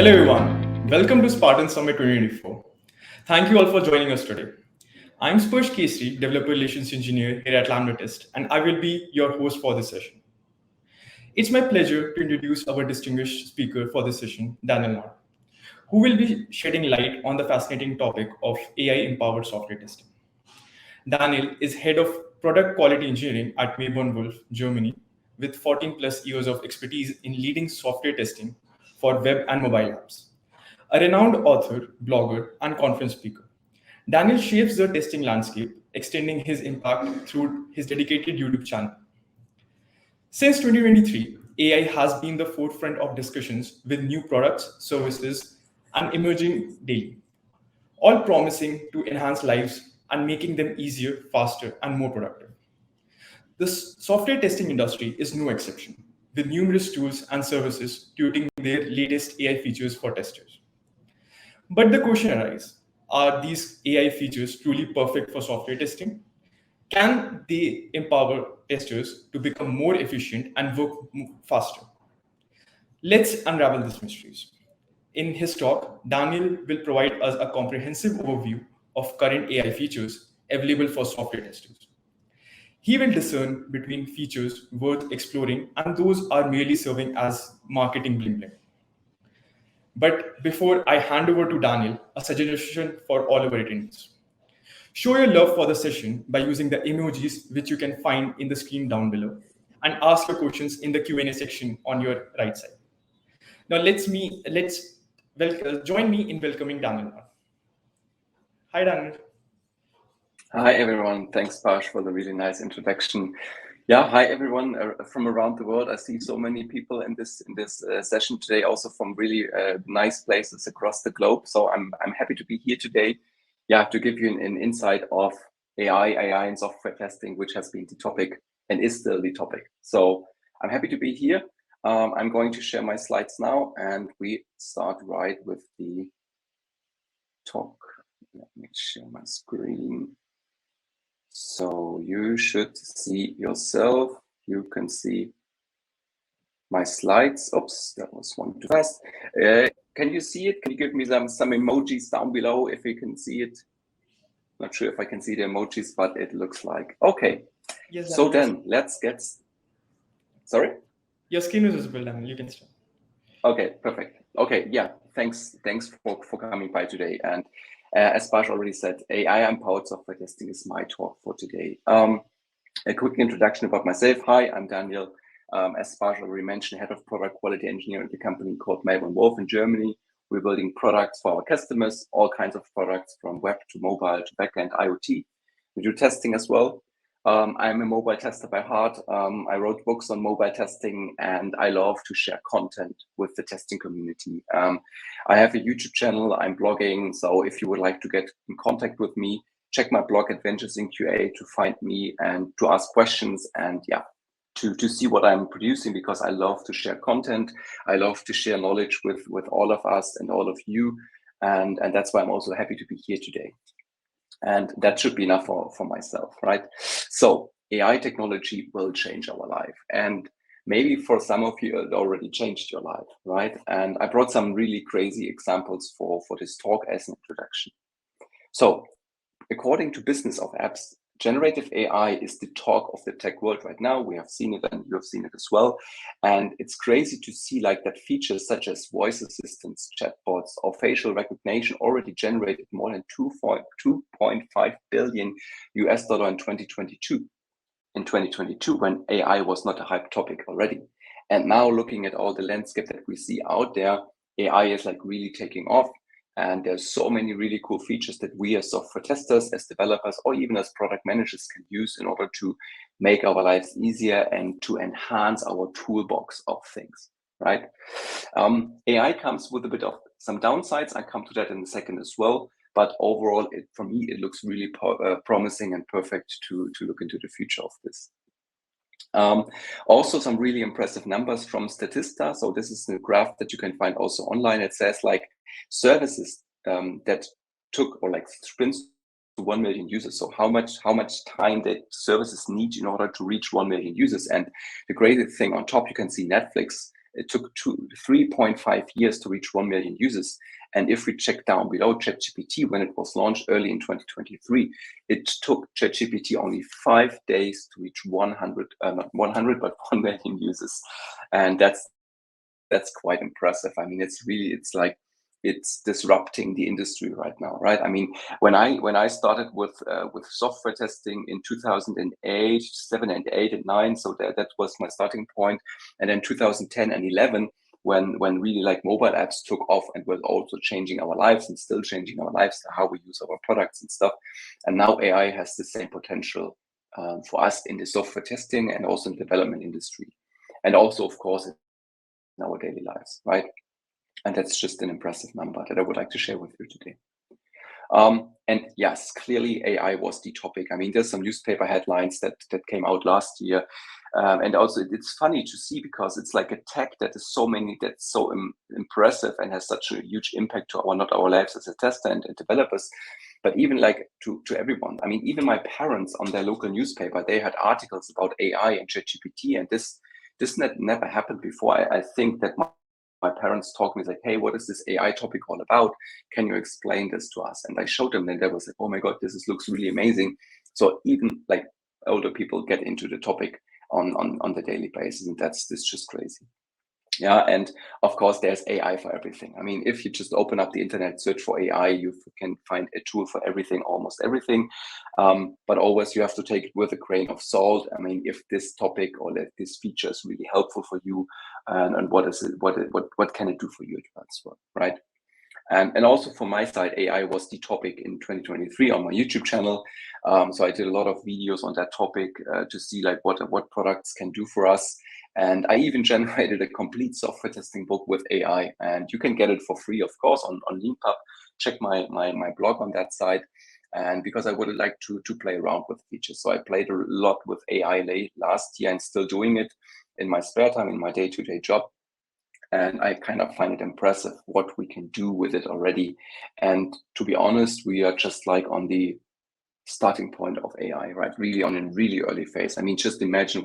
Hello everyone, welcome to Spartan Summit 2024. Thank you all for joining us today. I'm Sparsh Kesri, Developer Relations Engineer here at 𝐊𝐞𝐲, and I will be your host for this session. It's my pleasure to introduce our distinguished speaker for this session, Daniel Knott, who will be shedding light on the fascinating topic of AI-empowered software testing. Daniel is Head of Product Quality Engineering at MaibornWolff, Germany, with 14 plus years of expertise in leading software testing for web and mobile apps. A renowned author, blogger, and conference speaker, Daniel shapes the testing landscape, extending his impact through his dedicated YouTube channel. Since 2023, AI has been the forefront of discussions with new products, services, and emerging daily, all promising to enhance lives and making them easier, faster, and more productive. The software testing industry is no exception, with numerous tools and services tutoring their latest AI features for testers. But the question arises, are these AI features truly perfect for software testing? Can they empower testers to become more efficient and work faster? Let's unravel these mysteries. In his talk, Daniel will provide us a comprehensive overview of current AI features available for software testers. He will discern between features worth exploring and those are merely serving as marketing bling bling. But before I hand over to Daniel, a suggestion for all our attendees. Show your love for the session by using the emojis which you can find in the screen down below and ask your questions in the Q&A section on your right side. Now join me in welcoming Daniel. Hi, Daniel. Hi, everyone. Thanks, Sparsh, for the really nice introduction. Yeah, hi, everyone from around the world. I see so many people in this session today, also from really nice places across the globe. So I'm happy to be here today, to give you an insight of AI and software testing, which has been the topic and is still the topic. So I'm happy to be here. I'm going to share my slides now, and we start right with the talk. Let me share my screen. So you should see yourself. You can see my slides. Oops, that was one too fast. Can you see it? Can you give me some emojis down below if you can see it? Not sure if I can see the emojis, but it looks like okay. Yes, so then let's get. Sorry. Your screen is visible, Daniel. You can start. Okay, perfect. Okay, yeah. Thanks for coming by today. And as Sparsh already said, AI-empowered software testing is my talk for today. A quick introduction about myself. Hi, I'm Daniel. As Sparsh already mentioned, Head of Product Quality Engineering at a company called MaibornWolff in Germany. We're building products for our customers, all kinds of products from web to mobile to backend IoT. We do testing as well. I'm a mobile tester by heart. I wrote books on mobile testing, and I love to share content with the testing community. I have a YouTube channel, I'm blogging, so if you would like to get in contact with me, check my blog at 𝐀𝐛𝐨𝐿 to find me and to ask questions and to see what I'm producing, because I love to share content. I love to share knowledge with all of us and all of you, and that's why I'm also happy to be here today. And that should be enough for myself, right? So AI technology will change our life. And maybe for some of you, it already changed your life, right? And I brought some really crazy examples for this talk as an introduction. So according to Business of Apps, generative AI is the talk of the tech world right now. We have seen it and you have seen it as well. And it's crazy to see like that features such as voice assistants, chatbots, or facial recognition already generated more than $2.5 billion in 2022. In 2022, when AI was not a hype topic already. And now looking at all the landscape that we see out there, AI is like really taking off. And there's so many really cool features that we as software testers, as developers, or even as product managers can use in order to make our lives easier and to enhance our toolbox of things, right? AI comes with a bit of some downsides. I come to that in a second as well. But overall, for me, it looks really promising and perfect to look into the future of this. Also, some really impressive numbers from Statista. So this is a graph that you can find also online. It says like services that took or like sprints to 1 million users. So how much time that services need in order to reach 1 million users. And the great thing on top, you can see Netflix it took 3.5 years to reach 1 million users. And if we check down below ChatGPT, when it was launched early in 2023, it took ChatGPT only 5 days to reach 100, not 100, but 1 million users. And that's quite impressive. I mean, it's disrupting the industry right now, right? I mean, when I started with software testing in 2008, 7 and 8 and 9, so that was my starting point. And then 2010 and 11, when really like mobile apps took off and were also changing our lives and still changing our lives, how we use our products and stuff. And now AI has the same potential for us in the software testing and also in the development industry, and also of course in our daily lives, right? And that's just an impressive number that I would like to share with you today. And yes, clearly AI was the topic. I mean, there's some newspaper headlines that came out last year. And also it's funny to see because it's like a tech that's so impressive and has such a huge impact to not our lives as a tester and developers, but even like to everyone. I mean, even my parents on their local newspaper, they had articles about AI and ChatGPT, and this never happened before. I think that my parents talked to me like, hey, what is this AI topic all about? Can you explain this to us? And I showed them, and they was like, oh my God, looks really amazing. So even like older people get into the topic on the daily basis, and that's just crazy. Yeah, and of course there's AI for everything. I mean, if you just open up the internet, search for AI, you can find a tool for everything, almost everything. But always you have to take it with a grain of salt. I mean, if this topic or this feature is really helpful for you, and what can it do for you as well, right? And also from my side, AI was the topic in 2023 on my YouTube channel. So I did a lot of videos on that topic to see like what products can do for us. And I even generated a complete software testing book with AI, and you can get it for free, of course, on LeanPub. Check my blog on that side. And because I would like to play around with features. So I played a lot with AI late last year and still doing it in my spare time, in my day-to-day job. And I kind of find it impressive what we can do with it already. And to be honest, we are just like on the starting point of AI, right? Really on a really early phase. I mean, just imagine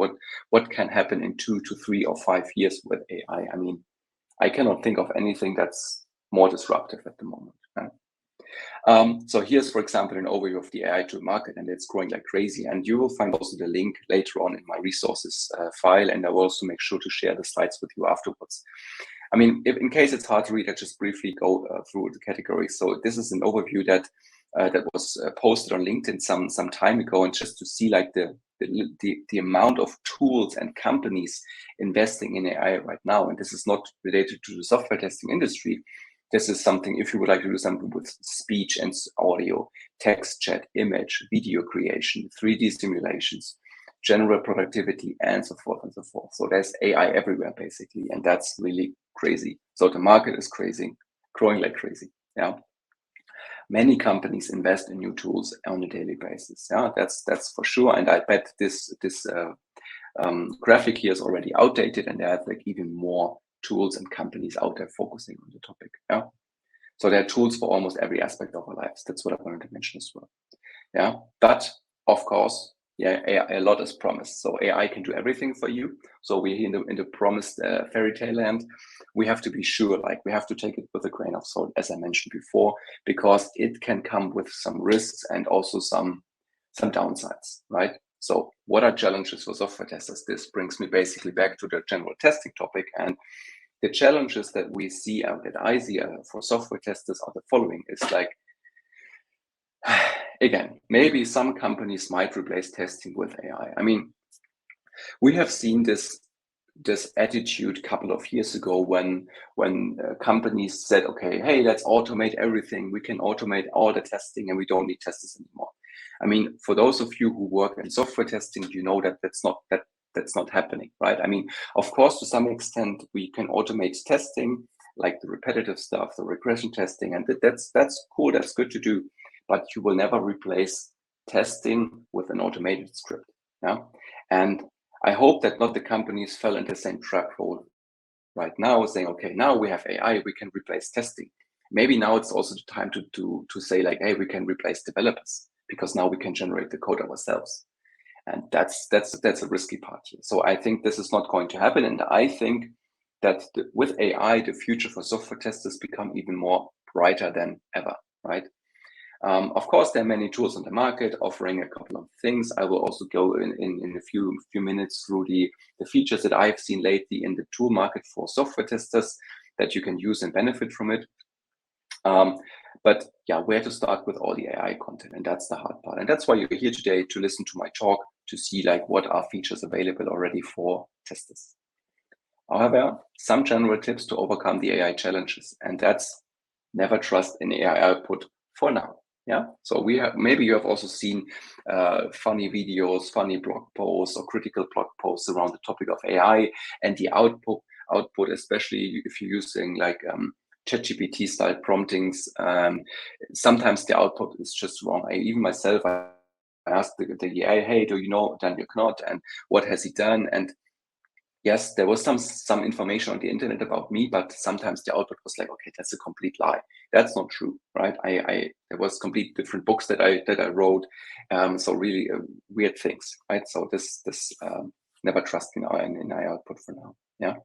what can happen in 2 to 3 or 5 years with AI. I mean, I cannot think of anything that's more disruptive at the moment. Right? So here's, for example, an overview of the AI tool market, and it's growing like crazy. And you will find also the link later on in my resources file, and I will also make sure to share the slides with you afterwards. I mean, in case it's hard to read, I just briefly go through the categories. So this is an overview that was posted on LinkedIn some time ago, and just to see like the amount of tools and companies investing in AI right now. And this is not related to the software testing industry. This is something, if you would like to do something with speech and audio, text chat, image, video creation, 3D simulations, general productivity, and so forth and so forth. So there's AI everywhere, basically, and that's really crazy. So the market is crazy, growing like crazy. Yeah. Many companies invest in new tools on a daily basis. Yeah, that's for sure. And I bet this graphic here is already outdated, and there's like even more tools and companies out there focusing on the topic. Yeah. So there are tools for almost every aspect of our lives. That's what I wanted to mention as well. Yeah. But of course, yeah, a lot is promised. So AI can do everything for you. So we're in the promised fairy tale land. We have to be sure, like we have to take it with a grain of salt, as I mentioned before, because it can come with some risks and also some downsides, right? So what are challenges for software testers? This brings me basically back to the general testing topic. And the challenges that we see that I see for software testers are the following. It's like, again, maybe some companies might replace testing with AI. I mean, we have seen this attitude a couple of years ago when companies said, okay, hey, let's automate everything. We can automate all the testing and we don't need testers anymore. I mean, for those of you who work in software testing, you know that that's not happening, right? I mean, of course, to some extent, we can automate testing, like the repetitive stuff, the regression testing, and that's cool, that's good to do, but you will never replace testing with an automated script, yeah? And I hope that not the companies fell into the same trap hole right now, saying, okay, now we have AI, we can replace testing. Maybe now it's also the time to say like, hey, we can replace developers because now we can generate the code ourselves. And that's a risky part here. So I think this is not going to happen. And I think that with AI, the future for software testers become even more brighter than ever, right? Of course, there are many tools on the market offering a couple of things. I will also go in a few minutes through the features that I've seen lately in the tool market for software testers that you can use and benefit from it. But yeah, where to start with all the AI content, and that's the hard part. And that's why you're here today, to listen to my talk, to see like what are features available already for testers. However, some general tips to overcome the AI challenges, and that's never trust in AI output for now. Yeah, so maybe you have also seen funny videos, funny blog posts, or critical blog posts around the topic of AI and the output, especially if you're using like ChatGPT style promptings. Sometimes the output is just wrong. Even myself, I asked the AI, hey, do you know Daniel Knott and what has he done? And yes, there was some information on the internet about me, but sometimes the output was like, okay, that's a complete lie. That's not true, right? There was complete different books that I wrote, so really weird things, right? So this never trust in AI output for now. Yeah,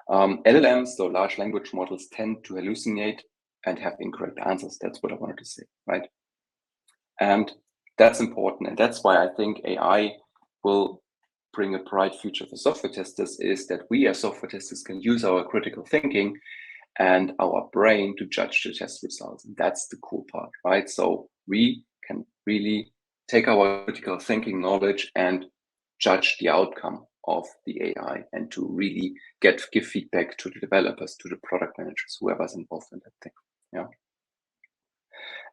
LLMs, so large language models, tend to hallucinate and have incorrect answers. That's what I wanted to say, right? And that's important, and that's why I think AI will bring a bright future for software testers, is that we as software testers can use our critical thinking and our brain to judge the test results. And that's the cool part, right? So we can really take our critical thinking knowledge and judge the outcome of the AI, and to really give feedback to the developers, to the product managers, whoever's involved in that thing. Yeah.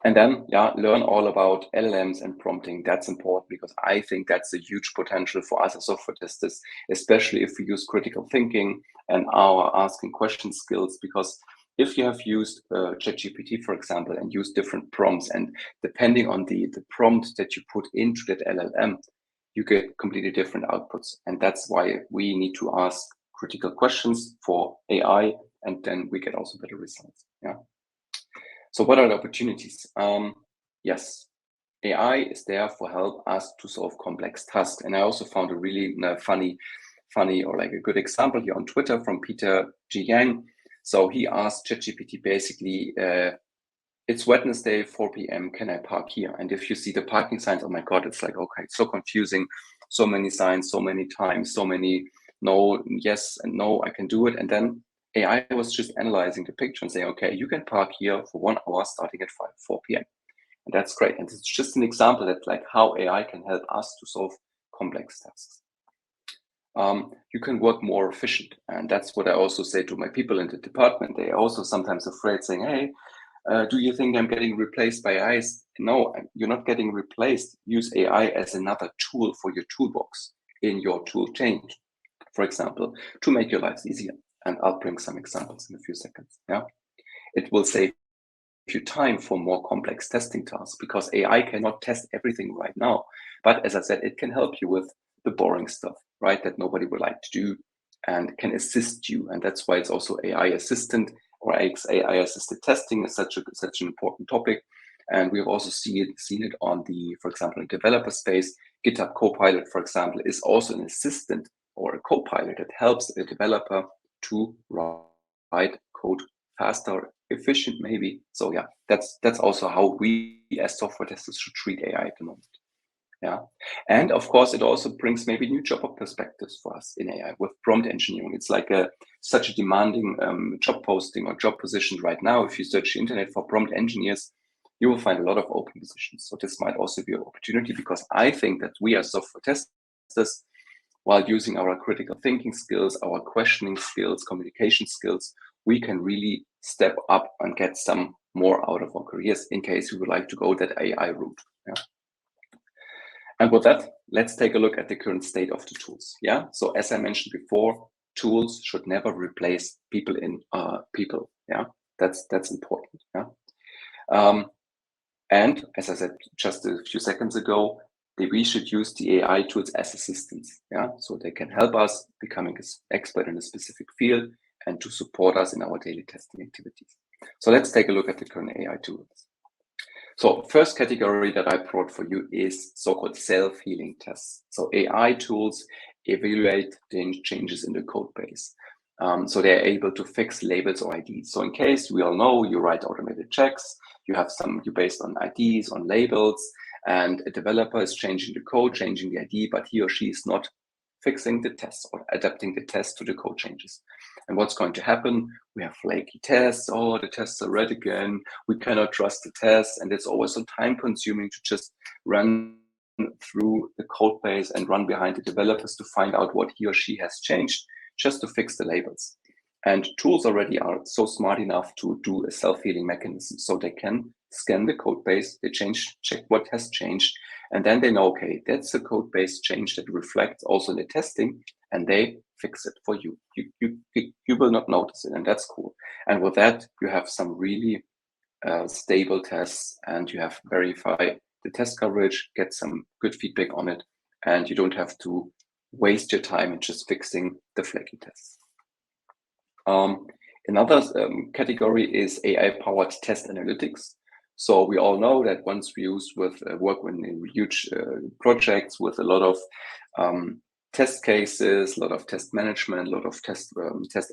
And then, yeah, learn all about LLMs and prompting. That's important, because I think that's a huge potential for us as software testers, especially if we use critical thinking and our asking question skills. Because if you have used ChatGPT, for example, and use different prompts, and depending on the prompt that you put into that LLM, you get completely different outputs. And that's why we need to ask critical questions for AI, and then we get also better results. Yeah. So what are the opportunities? Yes, AI is there for help us to solve complex tasks. And I also found a really funny or like a good example here on Twitter from Peter G. Yang. So he asked ChatGPT basically, it's Wednesday, 4 p.m. Can I park here? And if you see the parking signs, oh my God, it's like, okay, it's so confusing. So many signs, so many times, so many no, yes, and no, I can do it. And then AI was just analyzing the picture and saying, okay, you can park here for 1 hour starting at 4 p.m. And that's great. And it's just an example that like how AI can help us to solve complex tasks. You can work more efficient. And that's what I also say to my people in the department. They are also sometimes afraid, saying, hey, do you think I'm getting replaced by AI? No, you're not getting replaced. Use AI as another tool for your toolbox in your tool chain, for example, to make your lives easier. And I'll bring some examples in a few seconds. Yeah, it will save you time for more complex testing tasks, because AI cannot test everything right now. But as I said, it can help you with the boring stuff, right? That nobody would like to do, and can assist you. And that's why it's also AI assistant, or AI assisted testing is such an important topic. And we have also seen it on the, for example, in developer space. GitHub Copilot, for example, is also an assistant or a copilot that helps a developer to write code faster, efficient, maybe. So yeah, that's also how we as software testers should treat AI at the moment. Yeah, and of course, it also brings maybe new job perspectives for us in AI with prompt engineering. It's like such a demanding job posting or job position right now. If you search the internet for prompt engineers, you will find a lot of open positions. So this might also be an opportunity, because I think that we as software testers, while using our critical thinking skills, our questioning skills, communication skills, we can really step up and get some more out of our careers in case we would like to go that AI route. Yeah. And with that, let's take a look at the current state of the tools. Yeah. So as I mentioned before, tools should never replace people in people. Yeah. That's important. Yeah. And as I said just a few seconds ago, we should use the AI tools as assistants. Yeah. So they can help us becoming an expert in a specific field and to support us in our daily testing activities. So let's take a look at the current AI tools. So first category that I brought for you is so-called self-healing tests. So AI tools evaluate the changes in the code base. So they're able to fix labels or IDs. So in case we all know you write automated checks, you based on IDs, on labels, and a developer is changing the code, changing the ID, but he or she is not fixing the test or adapting the test to the code changes. And what's going to happen? We have flaky tests. Oh, the tests are red again. We cannot trust the tests. And it's always so time consuming to just run through the code base and run behind the developers to find out what he or she has changed just to fix the labels. And tools already are so smart enough to do a self-healing mechanism. So they can scan the code base, they check what has changed, and then they know, okay, that's the code base change that reflects also in the testing, and they fix it for you. You will not notice it, and that's cool. And with that, you have some really stable tests, and you have verify the test coverage, get some good feedback on it, and you don't have to waste your time in just fixing the flaky tests. Another category is AI-powered test analytics. So we all know that once we work in huge projects with a lot of test cases, a lot of test management, a lot of test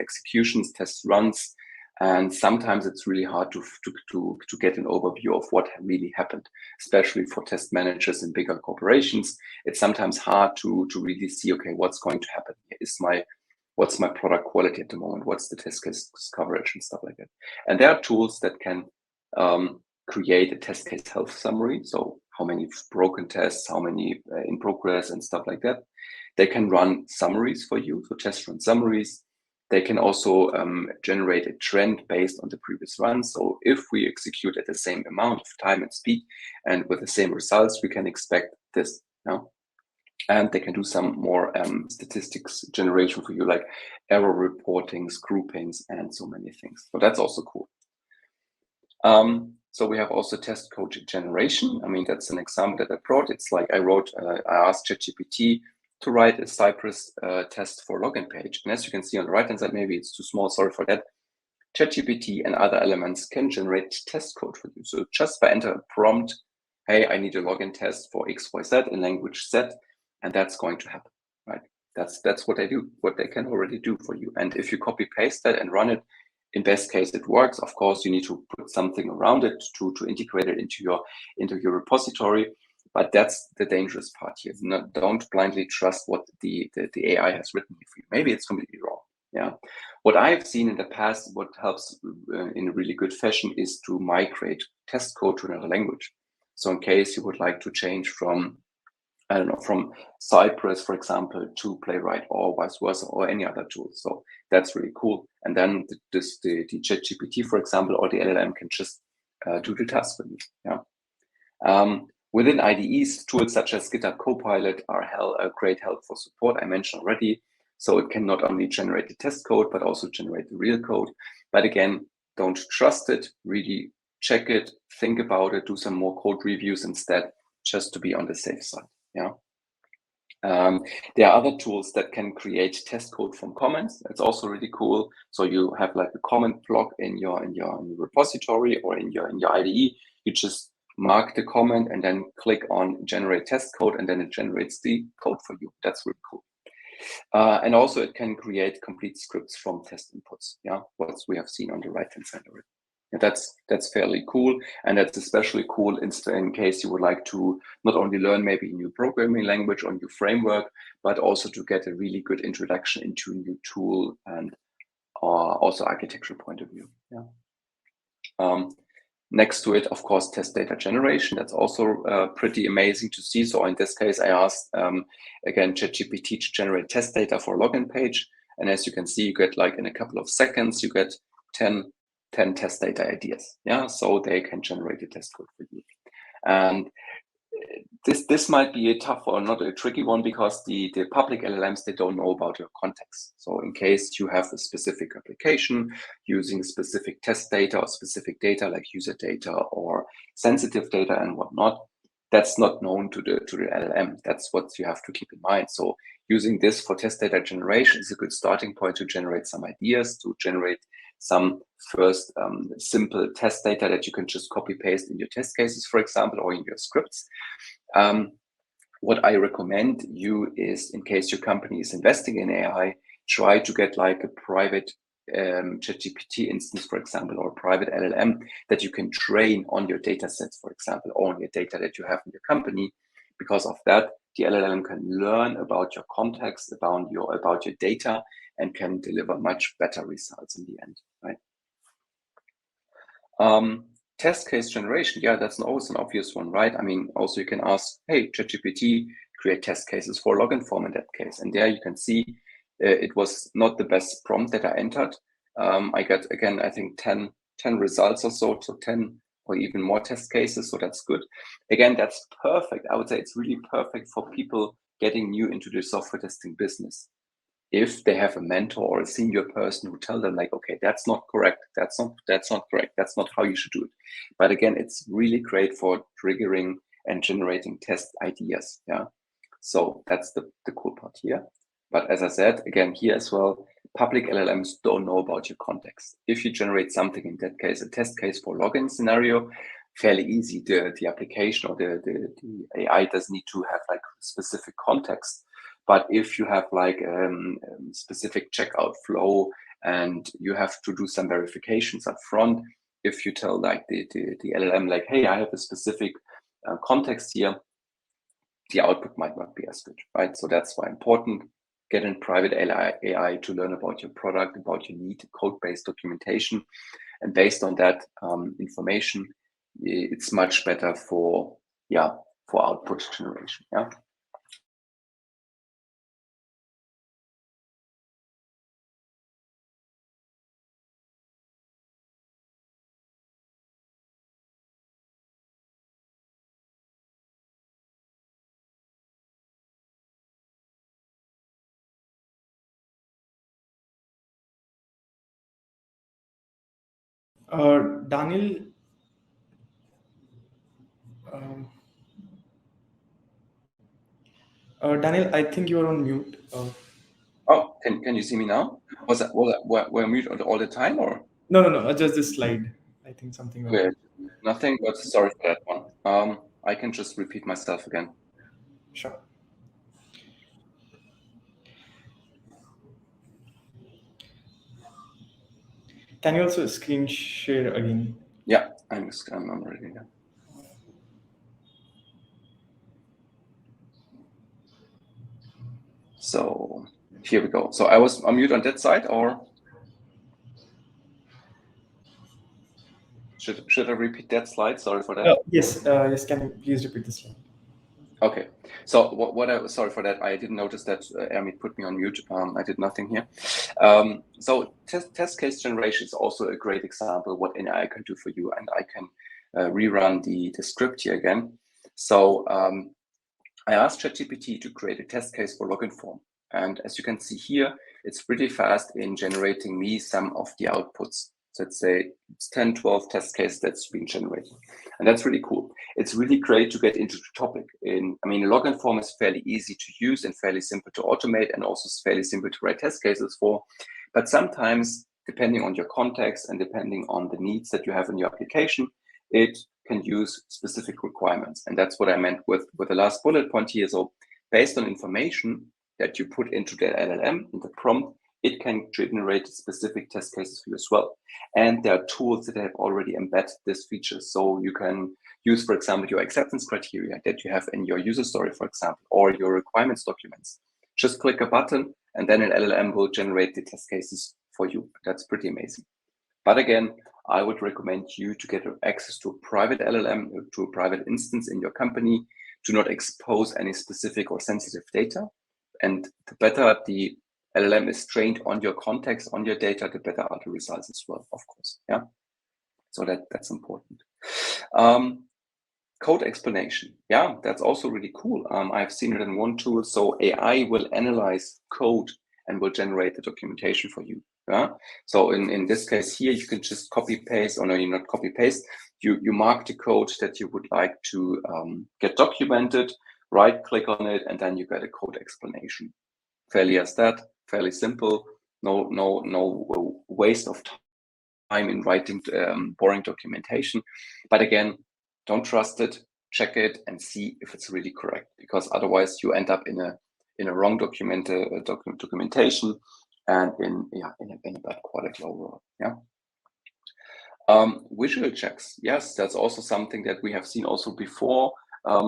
executions, test runs, and sometimes it's really hard to get an overview of what really happened, especially for test managers in bigger corporations. It's sometimes hard to really see, okay, what's going to happen? What's my product quality at the moment? What's the test case coverage and stuff like that? And there are tools that can create a test case health summary. So how many broken tests, how many in progress and stuff like that. They can run summaries for you, so test run summaries. They can also generate a trend based on the previous run. So if we execute at the same amount of time and speed and with the same results, we can expect this. And they can do some more statistics generation for you, like error reportings, groupings, and so many things. So that's also cool. So we have also test code generation. I mean, that's an example that I brought. It's like I asked ChatGPT to write a Cypress test for login page. And as you can see on the right-hand side, maybe it's too small, sorry for that. ChatGPT and other elements can generate test code for you. So just by enter a prompt, hey, I need a login test for XYZ in language Z, and that's going to happen, right? That's what they do, what they can already do for you. And if you copy paste that and run it, in best case it works. Of course, you need to put something around it to integrate it into your repository. But that's the dangerous part here. Don't blindly trust what the AI has written for you. Maybe it's completely wrong. Yeah. What I've seen in the past, what helps in a really good fashion is to migrate test code to another language. So in case you would like to change from, I don't know, from Cypress, for example, to Playwright or vice versa, or any other tool. So that's really cool. And then the ChatGPT, for example, or the LLM can just do the task for you. Yeah. Within IDEs, tools such as GitHub Copilot are a great help for support. I mentioned already. So it can not only generate the test code, but also generate the real code. But again, don't trust it. Really check it, think about it, do some more code reviews instead, just to be on the safe side. Yeah. There are other tools that can create test code from comments. That's also really cool. So you have like a comment block in your repository or in your IDE. You just mark the comment and then click on generate test code, and then it generates the code for you. That's really cool. And also it can create complete scripts from test inputs. Yeah, what we have seen on the right-hand side already. And that's fairly cool. And that's especially cool in case you would like to not only learn maybe a new programming language or new framework, but also to get a really good introduction into a new tool and also architectural point of view. Yeah. Next to it, of course, test data generation. That's also pretty amazing to see. So in this case, I asked, again, ChatGPT to generate test data for a login page. And as you can see, you get like in a couple of seconds, you get 10 test data ideas. Yeah, so they can generate the test code for you. And this might be a tough or not a tricky one, because the public LLMs, they don't know about your context. So in case you have a specific application using specific test data or specific data like user data or sensitive data and whatnot, that's not known to the LLM. That's what you have to keep in mind. So using this for test data generation is a good starting point to generate some ideas, to generate some first simple test data that you can just copy paste in your test cases, for example, or in your scripts. What I recommend you is, in case your company is investing in AI, try to get like a private ChatGPT instance, for example, or a private LLM that you can train on your data sets, for example, or on your data that you have in your company. Because of that, the LLM can learn about your context, about your data, and can deliver much better results in the end, right? Test case generation, yeah, that's always an obvious one, right? I mean, also you can ask, hey, ChatGPT, create test cases for login form in that case. And there you can see it was not the best prompt that I entered. I got, again, I think 10 results or so 10 or even more test cases, so that's good. Again, that's perfect. I would say it's really perfect for people getting new into the software testing business. If they have a mentor or a senior person who tell them like, okay, that's not correct, that's not correct, that's not how you should do it. But again, it's really great for triggering and generating test ideas. Yeah, so that's the cool part here. But as I said, again, here as well, public LLMs don't know about your context. If you generate something, in that case, a test case for login scenario, fairly easy. The application or the AI doesn't need to have like specific context. But if you have like specific checkout flow and you have to do some verifications up front, if you tell like the LLM like, hey, I have a specific context here, the output might not be as good, right? So that's why important. Get in private AI to learn about your product, about your need, code-based documentation. And based on that information, it's much better for output generation. Yeah. Daniel, um, Daniel, I think you are on mute. Oh, can you see me now? Were mute all the time or? No, just this slide. I think something. Good. Nothing, but sorry for that one. I can just repeat myself again. Sure. Can you also screen share again? Yeah, I'm ready now. So here we go. So I was on mute on that side, or should I repeat that slide? Sorry for that. Yes. Can you please repeat the slide? Okay. So sorry for that. I didn't notice that 𝐊𝐸 put me on mute. I did nothing here. So test case generation is also a great example what AI can do for you, and I can rerun the script here again. So I asked ChatGPT to create a test case for login form. And as you can see here, it's pretty fast in generating me some of the outputs. So let's say it's 10, 12 test cases that's been generated. And that's really cool. It's really great to get into the topic. A login form is fairly easy to use and fairly simple to automate, and also fairly simple to write test cases for. But sometimes, depending on your context and depending on the needs that you have in your application, it can use specific requirements. And that's what I meant with the last bullet point here. So based on information that you put into the LLM in the prompt, it can generate specific test cases for you as well. And there are tools that have already embedded this feature. So you can use, for example, your acceptance criteria that you have in your user story, for example, or your requirements documents. Just click a button and then an LLM will generate the test cases for you. That's pretty amazing. But again, I would recommend you to get access to a private LLM, to a private instance in your company, to not expose any specific or sensitive data. And the better the LLM is trained on your context, on your data, the better are the results as well, of course. Yeah. So that's important. Code explanation. Yeah, that's also really cool. I've seen it in one tool. So AI will analyze code and will generate the documentation for you. Yeah. So in this case here, you can just copy paste, or no, you not copy paste. You mark the code that you would like to get documented, right click on it, and then you get a code explanation. Fairly as that, fairly simple. No waste of time in writing boring documentation. But again, don't trust it. Check it and see if it's really correct, because otherwise you end up in a wrong documentation, and in a bad quality overall. Yeah. Visual checks, yes, that's also something that we have seen also before.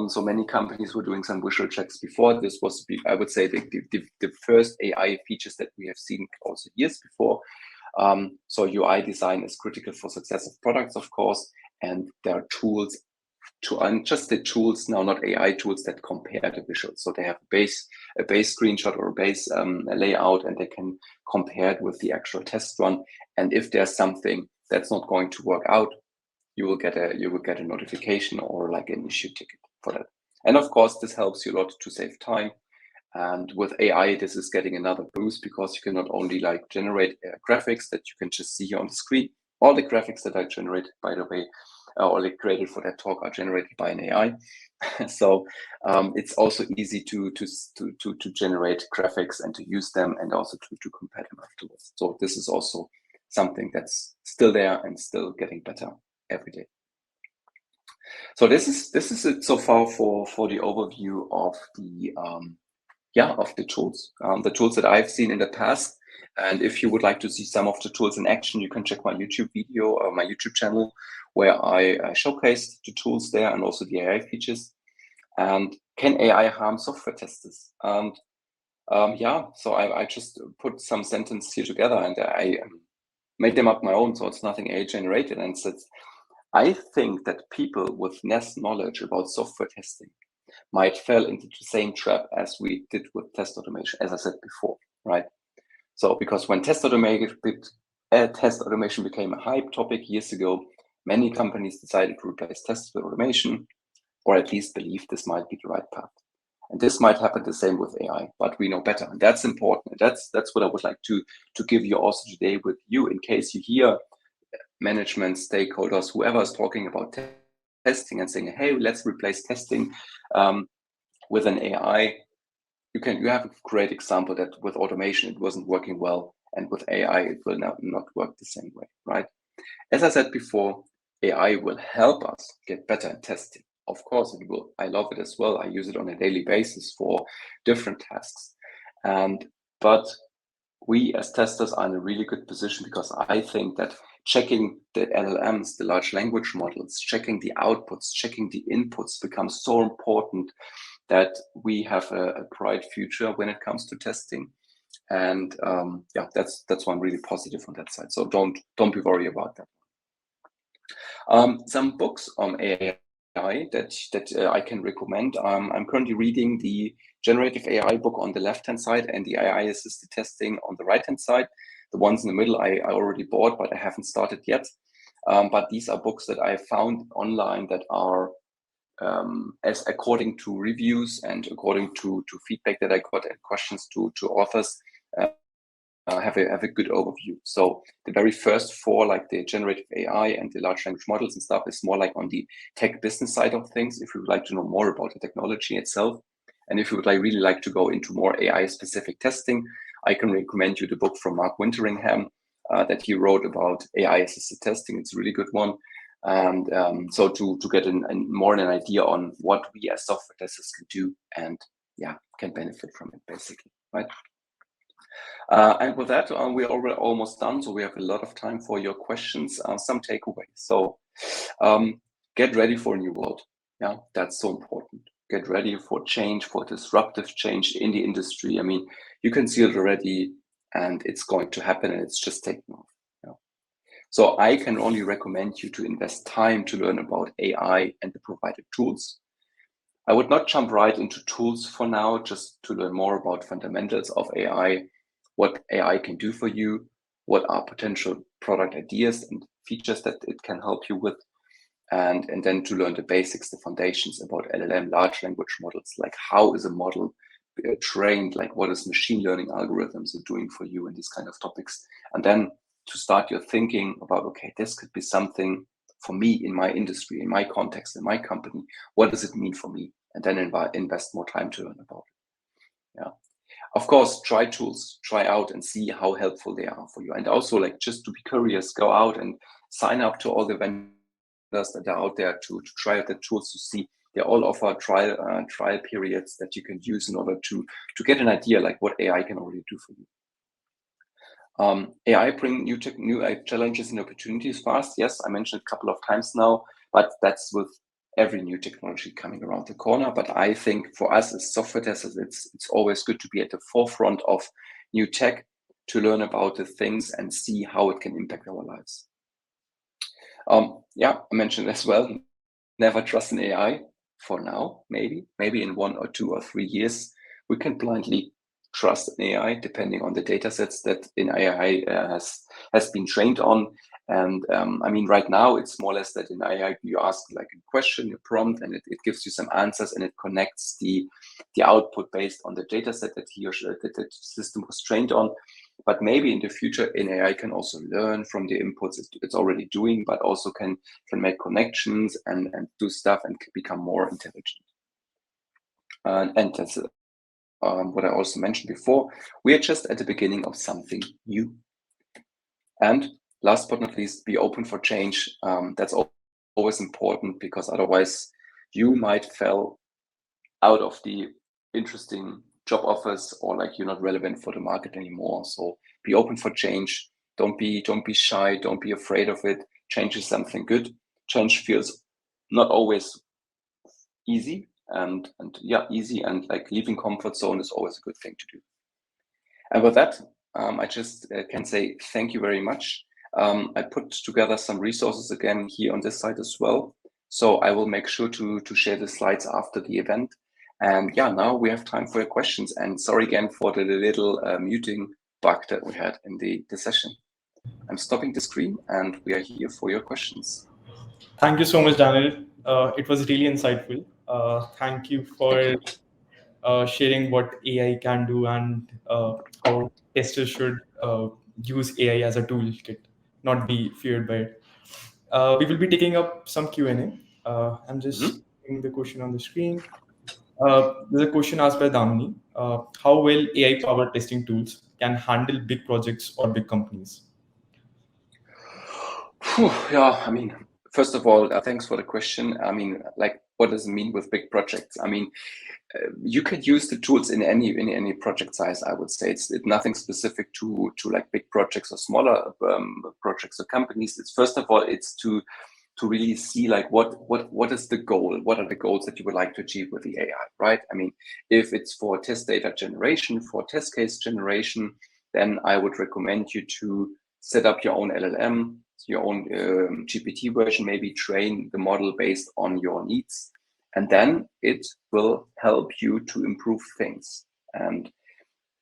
So many companies were doing some visual checks before. This was, I would say, the first AI features that we have seen also years before. So UI design is critical for success of products, of course, and there are tools just the tools now, not AI tools that compare the visuals. So they have a base screenshot or a base layout, and they can compare it with the actual test run. And if there's something that's not going to work out, you will get a notification or like an issue ticket for that. And of course, this helps you a lot to save time. And with AI, this is getting another boost because you can not only like generate graphics that you can just see here on the screen. All the graphics that I generated, by the way, or like created for that talk are generated by an AI. So it's also easy to generate graphics and to use them, and also to compare them afterwards. So this is also something that's still there and still getting better every day. So this is it so far for the overview of the tools, the tools that I've seen in the past. And if you would like to see some of the tools in action, you can check my YouTube video or my YouTube channel, where I showcased the tools there and also the AI features. And can AI harm software testers? And so I just put some sentences here together, and I made them up my own, so it's nothing AI generated, and said, I think that people with less knowledge about software testing might fall into the same trap as we did with test automation, as I said before, right? So because when test automation became a hype topic years ago, many companies decided to replace tests with automation, or at least believe this might be the right path. And this might happen the same with AI, but we know better. And that's important. That's what I would like to give you also today with you, in case you hear management, stakeholders, whoever is talking about testing and saying, hey, let's replace testing with an AI. You have a great example that with automation, it wasn't working well. And with AI, it will not work the same way, right? As I said before, AI will help us get better at testing. Of course, it will. I love it as well. I use it on a daily basis for different tasks. But we as testers are in a really good position, because I think that checking the LLMs, the large language models, checking the outputs, checking the inputs becomes so important that we have a bright future when it comes to testing. And that's why I'm really positive on that side. So don't be worried about that. Some books on AI that I can recommend. I'm currently reading the generative AI book on the left-hand side and the AI-assisted testing on the right-hand side. The ones in the middle I already bought, but I haven't started yet. But these are books that I found online that are, as according to reviews and according to feedback that I got and questions to authors, have a good overview. So the very first four, like the generative AI and the large language models and stuff, is more like on the tech business side of things, if you would like to know more about the technology itself. And if you would really like to go into more AI specific testing, I can recommend you the book from Mark Winteringham that he wrote about AI assisted testing. It's a really good one. And so to get more an idea on what we as software testers can do, and can benefit from it, basically, right? And with that, we're already almost done. So we have a lot of time for your questions, some takeaways. So get ready for a new world. Yeah, that's so important. Get ready for change, for disruptive change in the industry. I mean, you can see it already, and it's going to happen, and it's just taking off. Yeah. So I can only recommend you to invest time to learn about AI and the provided tools. I would not jump right into tools for now, just to learn more about fundamentals of AI, what AI can do for you, what are potential product ideas and features that it can help you with, and then to learn the basics, the foundations about LLM, large language models, like how is a model trained, like what is machine learning algorithms are doing for you, and these kind of topics. And then to start your thinking about, okay, this could be something for me in my industry, in my context, in my company. What does it mean for me? And then invest more time to learn about it. Yeah. Of course, try tools, try out and see how helpful they are for you. And also, like, just to be curious, go out and sign up to all the vendors that are out there to try out the tools, to see. They all offer trial periods that you can use in order to get an idea like what AI can already do for you. AI bring new challenges and opportunities fast. Yes, I mentioned a couple of times now, but that's with every new technology coming around the corner. But I think for us as software testers, it's always good to be at the forefront of new tech, to learn about the things and see how it can impact our lives. Yeah, I mentioned as well, never trust an AI for now. Maybe in 1 or 2 or 3 years, we can blindly trust an AI depending on the data sets that an AI has been trained on. And I mean, right now it's more or less that in AI you ask like a question, a prompt, and it gives you some answers, and it connects the output based on the data set that that the system was trained on. But maybe in the future, an AI can also learn from the inputs it's already doing, but also can make connections and do stuff and become more intelligent. And that's what I also mentioned before. We are just at the beginning of something new. And last but not least, be open for change. That's always important, because otherwise you might fall out of the interesting job offers, or like you're not relevant for the market anymore. So be open for change. Don't be shy. Don't be afraid of it. Change is something good. Change feels not always easy, and easy, and like leaving comfort zone is always a good thing to do. And with that, I just can say thank you very much. I put together some resources again here on this side as well. So I will make sure to share the slides after the event. And yeah, now we have time for your questions. And sorry again for the little muting bug that we had in the session. I'm stopping the screen, and we are here for your questions. Thank you so much, Daniel. It was really insightful. Thank you for sharing what AI can do, and how testers should use AI as a toolkit, not be feared by it. We will be taking up some Q&A. I'm just putting the question on the screen. There's a question asked by Damini. How well AI-powered testing tools can handle big projects or big companies? Yeah, I mean, first of all, thanks for the question. I mean, like, what does it mean with big projects? I mean, you could use the tools in any project size. I would say it's nothing specific to like big projects or smaller projects or companies. It's first of all, it's to really see like what is the goal? What are the goals that you would like to achieve with the AI, right? I mean, if it's for test data generation, for test case generation, then I would recommend you to set up your own LLM, your own GPT version, maybe train the model based on your needs. And then it will help you to improve things. And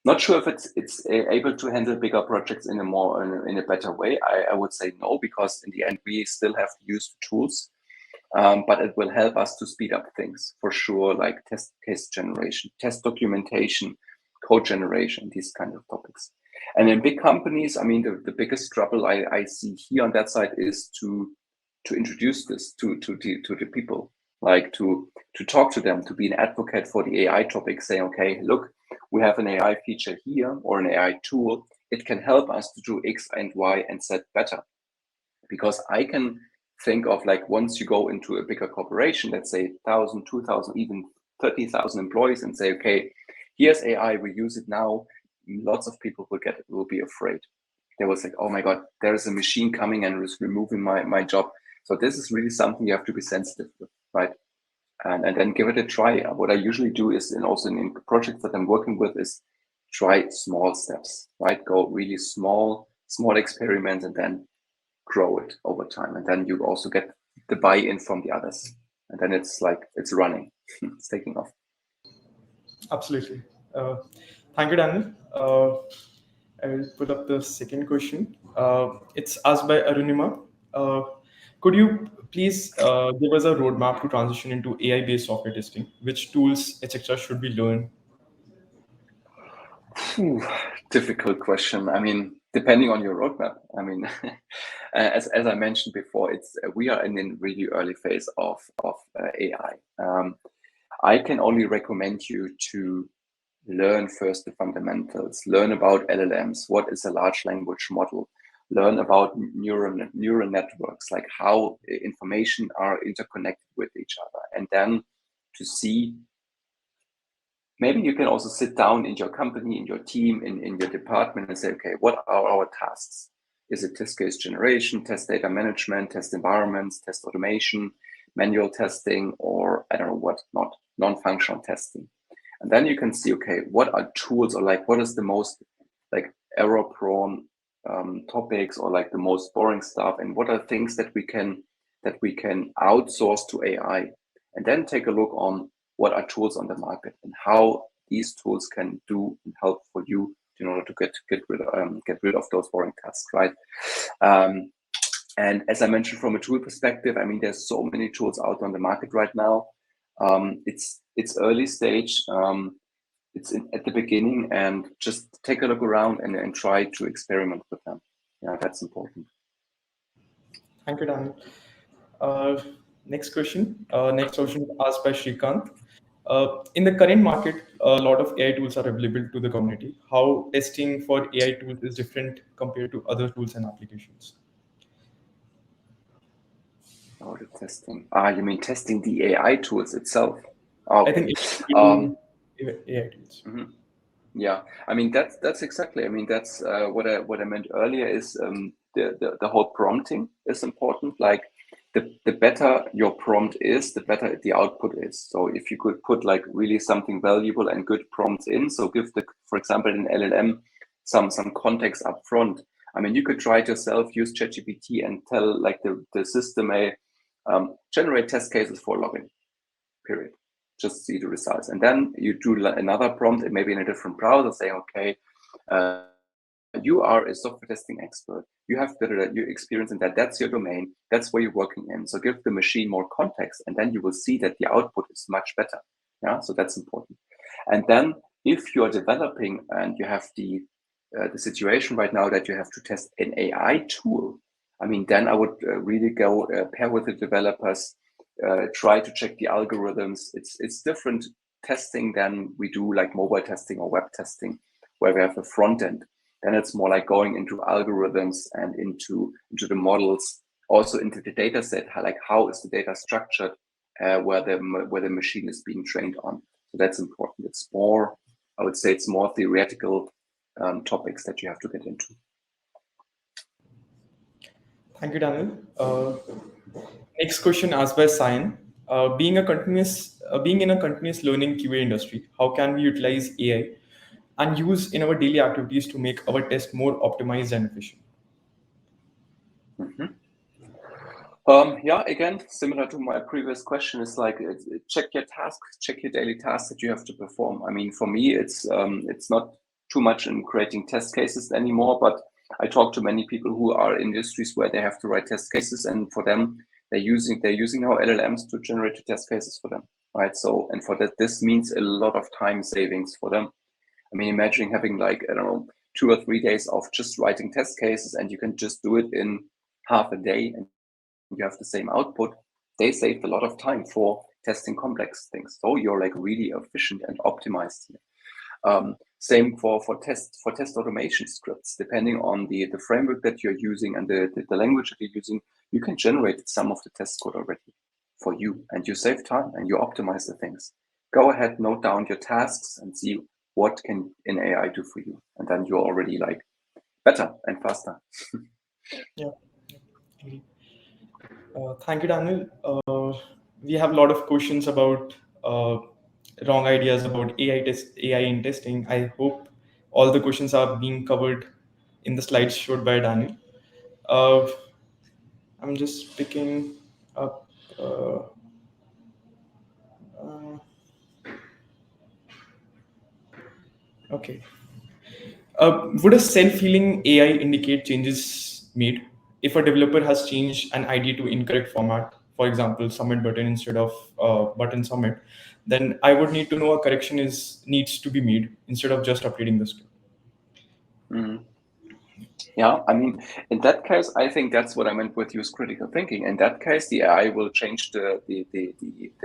not sure if it's able to handle bigger projects in a better way. I would say no, because in the end we still have to use the tools, but it will help us to speed up things for sure, like test case generation, test documentation, code generation, these kind of topics. And in big companies, I mean, the biggest trouble I see here on that side is to introduce this to the people. Like to talk to them, to be an advocate for the AI topic, saying, okay, look, we have an AI feature here or an AI tool. It can help us to do X and Y and Z better. Because I can think of like, once you go into a bigger corporation, let's say 1,000, 2,000, even 30,000 employees, and say, okay, here's AI, we use it now. Lots of people will be afraid. They will say, oh my God, there is a machine coming and is removing my job. So this is really something you have to be sensitive with, right? And then give it a try. What I usually do is, and also in projects that I'm working with, is try small steps, right? Go really small experiments, and then grow it over time. And then you also get the buy-in from the others. And then it's like, it's running, it's taking off. Absolutely. Thank you, Daniel. I will put up the second question. It's asked by Arunima. Could you please give us a roadmap to transition into AI-based software testing? Which tools, etc., should we learn? Difficult question. I mean, depending on your roadmap. I mean, as I mentioned before, we are in a really early phase of AI. I can only recommend you to learn first the fundamentals, learn about LLMs, what is a large language model, learn about neural networks, like how information are interconnected with each other, and then to see maybe you can also sit down in your company, in your team, in your department and say, okay, what are our tasks? Is it test case generation, test data management, test environments, test automation, manual testing, or I don't know what, not non-functional testing? And then you can see, okay, what are tools, or like what is the most like error-prone topics, or like the most boring stuff, and what are things that we can outsource to AI, and then take a look on what are tools on the market and how these tools can do and help for you in order to get rid of those boring tasks, right? And as I mentioned, from a tool perspective, I mean, there's so many tools out on the market right now. It's early stage. It's at the beginning, and just take a look around and try to experiment with them. Yeah, that's important. Thank you, Daniel. Next question asked by Srikanth. In the current market, a lot of AI tools are available to the community. How testing for AI tools is different compared to other tools and applications? Oh, the testing. You mean testing the AI tools itself? I think AI tools. Mm-hmm. Yeah, I mean that's exactly. I mean that's what I meant earlier is the whole prompting is important. Like the better your prompt is, the better the output is. So if you could put like really something valuable and good prompts in, so give for example, an LLM some context up front. I mean, you could try it yourself, use ChatGPT and tell like the system generate test cases for login, period. Just see the results, and then you do another prompt, and maybe in a different browser, say, okay, you are a software testing expert. You have your experience in that. That's your domain. That's where you're working in. So give the machine more context, and then you will see that the output is much better. Yeah, so that's important. And then if you are developing and you have the situation right now that you have to test an AI tool, I mean, then I would really go pair with the developers. Try to check the algorithms. It's different testing than we do like mobile testing or web testing, where we have a front end. Then it's more like going into algorithms and into the models, also into the data set, like how is the data structured, where the machine is being trained on. So that's important. It's more, I would say, it's more theoretical topics that you have to get into. Thank you, Daniel. Next question asked by Sayan. Being in a continuous learning QA industry, how can we utilize AI and use in our daily activities to make our test more optimized and efficient? Mm-hmm. Yeah, again, similar to my previous question, is like check your tasks, check your daily tasks that you have to perform. I mean, for me, it's not too much in creating test cases anymore, but I talk to many people who are in industries where they have to write test cases, and for them, they're using our LLMs to generate the test cases for them, right? So, and for that, this means a lot of time savings for them. I mean, imagine having like, I don't know, 2 or 3 days of just writing test cases, and you can just do it in half a day, and you have the same output. They saved a lot of time for testing complex things. So you're like really efficient and optimized here. Same for test automation scripts. Depending on the framework that you're using and the language that you're using, you can generate some of the test code already for you, and you save time and you optimize the things. Go ahead, note down your tasks and see what can an AI do for you, and then you're already like better and faster. Yeah. Thank you, Daniel. We have a lot of questions about wrong ideas about AI in testing. I hope all the questions are being covered in the slides showed by Daniel. I'm just picking up. Okay. Would a self-healing AI indicate changes made if a developer has changed an ID to incorrect format, for example, submit button instead of button submit? Then I would need to know a correction needs to be made instead of just updating the script. Mm. Yeah, I mean, in that case, I think that's what I meant with use critical thinking. In that case, the AI will change the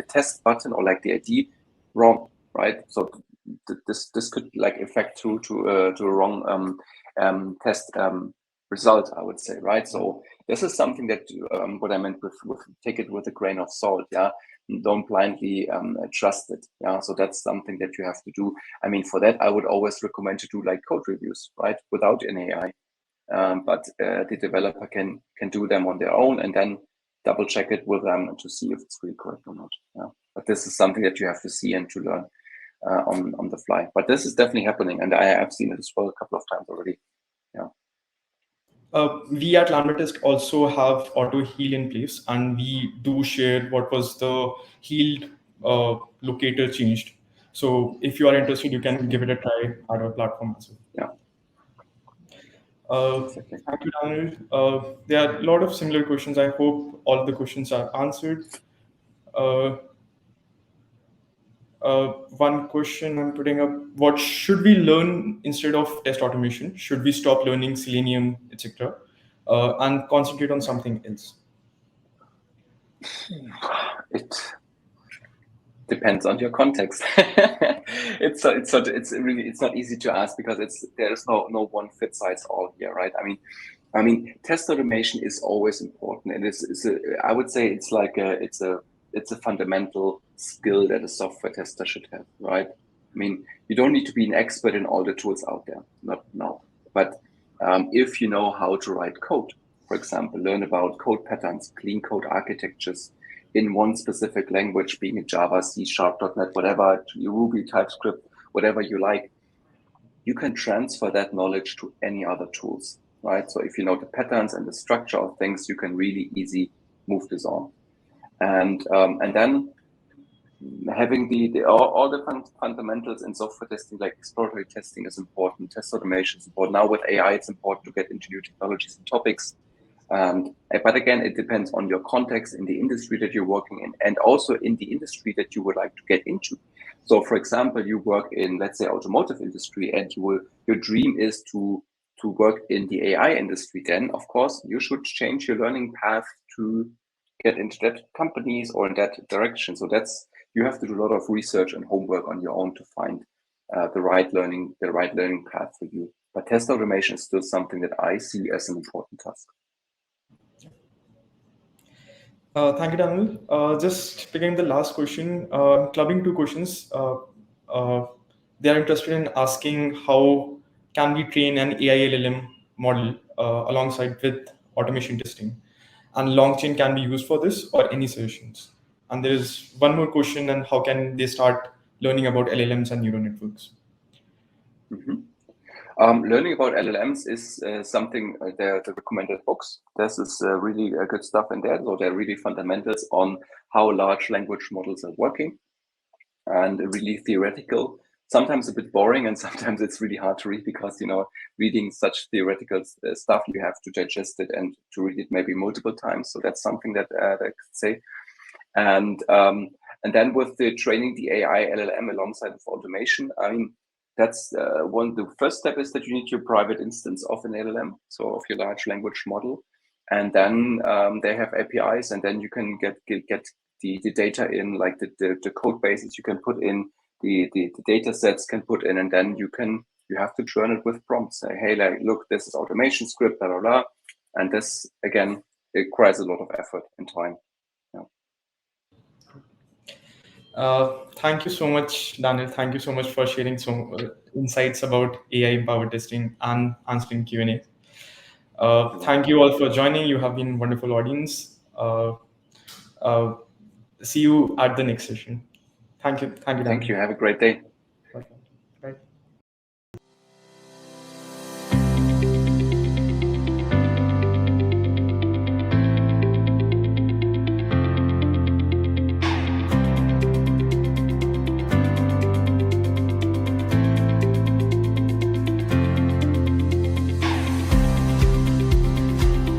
test button or like the ID wrong, right? So this could like affect to a wrong test result, I would say, right? So this is something that what I meant with take it with a grain of salt, yeah. Don't blindly trust it, yeah. So that's something that you have to do. I mean, for that, I would always recommend to do like code reviews, right, without an AI. But the developer can do them on their own and then double check it with them to see if it's really correct or not. Yeah. But this is something that you have to see and to learn on the fly. But this is definitely happening, and I have seen it as well a couple of times already. Yeah. We at Lambda Test also have auto heal in place, and we do share what was the healed locator changed. So if you are interested, you can give it a try at our platform as well. Yeah. Exactly. Thank you, Daniel. There are a lot of similar questions. I hope all of the questions are answered. One question I'm putting up: what should we learn instead of test automation? Should we stop learning Selenium, etc., and concentrate on something else? It depends on your context. It's not easy to ask because there's no one fit size all here, right? I mean, test automation is always important, and I would say it's like it's a fundamental skill that a software tester should have, right? I mean, you don't need to be an expert in all the tools out there, not now, but if you know how to write code, for example, learn about code patterns, clean code architectures in one specific language, being a Java, C#, .NET, whatever, Ruby, TypeScript, whatever you like, you can transfer that knowledge to any other tools, right? So if you know the patterns and the structure of things, you can really easy move this on. And then having all the fundamentals in software testing, like exploratory testing is important, test automation is important. Now with AI, it's important to get into new technologies and topics. But again, it depends on your context in the industry that you're working in, and also in the industry that you would like to get into. So for example, you work in, let's say, automotive industry, and your dream is to work in the AI industry. Then of course you should change your learning path to get into that companies or in that direction. So you have to do a lot of research and homework on your own to find the right learning path for you. But test automation is still something that I see as an important task. Thank you, Daniel. Just picking the last question, clubbing two questions. They are interested in asking how can we train an AI LLM model alongside with automation testing, and long chain can be used for this or any solutions. And there is one more question: and how can they start learning about LLMs and neural networks? Learning about LLMs is something, the recommended books. This is really good stuff in there. So they're really fundamentals on how large language models are working, and really theoretical. Sometimes a bit boring, and sometimes it's really hard to read because, reading such theoretical stuff, you have to digest it and to read it maybe multiple times. So that's something that I could say. And then with the training the AI LLM alongside with automation, I mean, that's the first step is that you need your private instance of an LLM, so of your large language model, and then they have APIs, and then you can get the data in, like the code bases you can put in, the data sets can put in, and then you have to turn it with prompts. Say, hey, like, look, this is automation script, blah blah blah, and this again, it requires a lot of effort and time. Thank you so much, Daniel. Thank you so much for sharing some insights about AI-empowered testing and answering Q&A. Thank you all for joining. You have been a wonderful audience. See you at the next session. Thank you. Thank you. Have a great day.